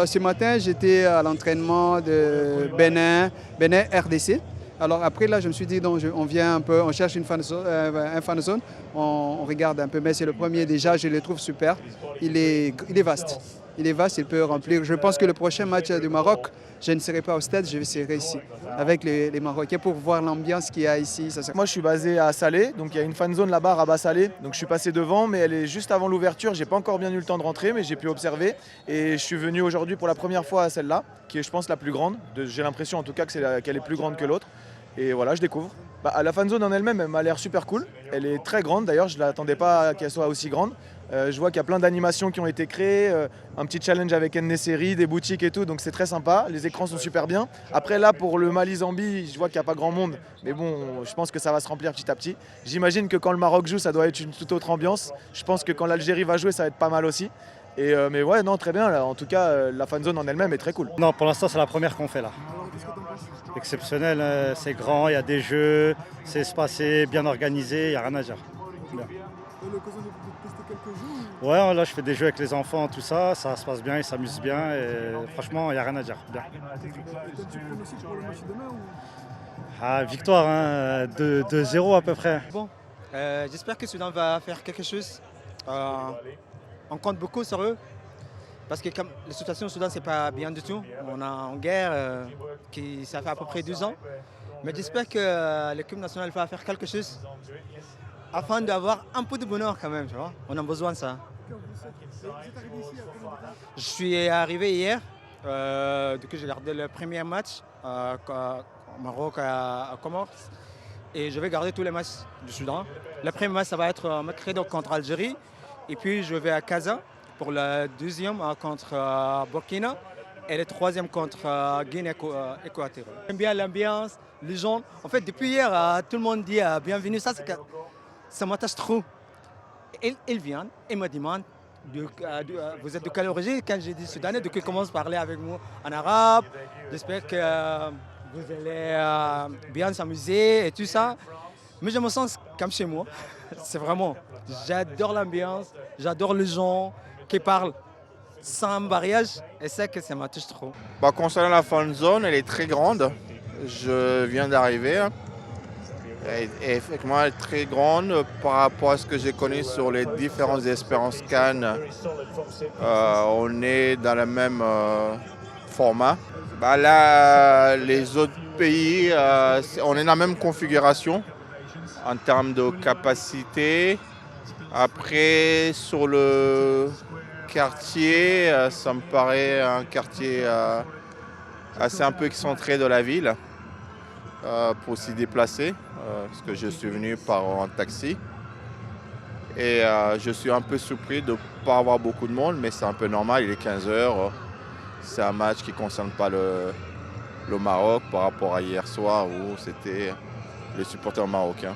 Ce matin, j'étais à l'entraînement de Bénin RDC. Alors après, là, je me suis dit, donc, on vient un peu, on cherche un fan zone, on regarde un peu, mais c'est le premier déjà, je le trouve super. Il est vaste. Il est vaste, il peut remplir. Je pense que le prochain match du Maroc, je ne serai pas au stade, je serai ici, avec les Marocains pour voir l'ambiance qu'il y a ici. Moi, je suis basé à Salé, donc il y a une fan zone là-bas, Rabat Salé. Donc je suis passé devant, mais elle est juste avant l'ouverture. J'ai pas encore bien eu le temps de rentrer, mais j'ai pu observer. Et je suis venu aujourd'hui pour la première fois à celle-là, qui est, je pense, la plus grande. J'ai l'impression, en tout cas, qu'elle est plus grande que l'autre. Et voilà, je découvre. La fan zone en elle-même, elle m'a l'air super cool. Elle est très grande, d'ailleurs, je ne l'attendais pas qu'elle soit aussi grande. Je vois qu'il y a plein d'animations qui ont été créées, un petit challenge avec En-Nesyri, des boutiques et tout, donc c'est très sympa. Les écrans sont super bien. Après là, pour le Mali-Zambie, je vois qu'il n'y a pas grand monde, mais bon, je pense que ça va se remplir petit à petit. J'imagine que quand le Maroc joue, ça doit être une toute autre ambiance. Je pense que quand l'Algérie va jouer, ça va être pas mal aussi. Mais ouais, non, très bien. Là. En tout cas, la fan zone en elle-même est très cool. Non, pour l'instant, c'est la première qu'on fait là. Exceptionnel, c'est grand, il y a des jeux, c'est espacé, bien organisé, il n'y a rien à dire. Bien. Ouais, là je fais des jeux avec les enfants, tout ça, ça se passe bien, ils s'amusent bien et franchement, il n'y a rien à dire. Bien. Ah, victoire, hein, 2-0 à peu près. Bon, j'espère que Soudan va faire quelque chose. On compte beaucoup sur eux. Parce que comme la situation au Soudan, c'est pas bien du tout. On est en guerre, ça fait à peu près 12 ans. Mais j'espère que l'équipe nationale va faire quelque chose afin d'avoir un peu de bonheur quand même. Tu vois. On a besoin de ça. Je suis arrivé hier. Du coup, j'ai regardé le premier match au Maroc à Comores. Et je vais garder tous les matchs du Soudan. Le premier match, ça va être mercredi contre Algérie. Et puis, je vais à Casa pour le deuxième contre Burkina et le troisième contre Guinée équatoriale. J'aime bien l'ambiance, les gens. En fait, depuis hier, tout le monde dit bienvenue. Ça m'attache trop. Ils viennent et me demandent vous êtes de quelle origine? Quand j'ai dit soudanais, donc ils commencent à parler avec moi en arabe. J'espère que vous allez bien s'amuser et tout ça. Mais je me sens comme chez moi. C'est vraiment, j'adore l'ambiance, j'adore les gens qui parlent sans mariage et c'est que ça m'attouche trop. Concernant la fan zone, elle est très grande. Je viens d'arriver. Et effectivement, elle est très grande par rapport à ce que j'ai connu sur les différentes expériences Cannes. On est dans le même format. Là, les autres pays, on est dans la même configuration en termes de capacité. Après, sur le quartier, ça me paraît un quartier assez un peu excentré de la ville pour s'y déplacer, parce que je suis venu en taxi. Et je suis un peu surpris de ne pas avoir beaucoup de monde, mais c'est un peu normal, il est 15h. C'est un match qui ne concerne pas le Maroc par rapport à hier soir où c'était les supporters marocains.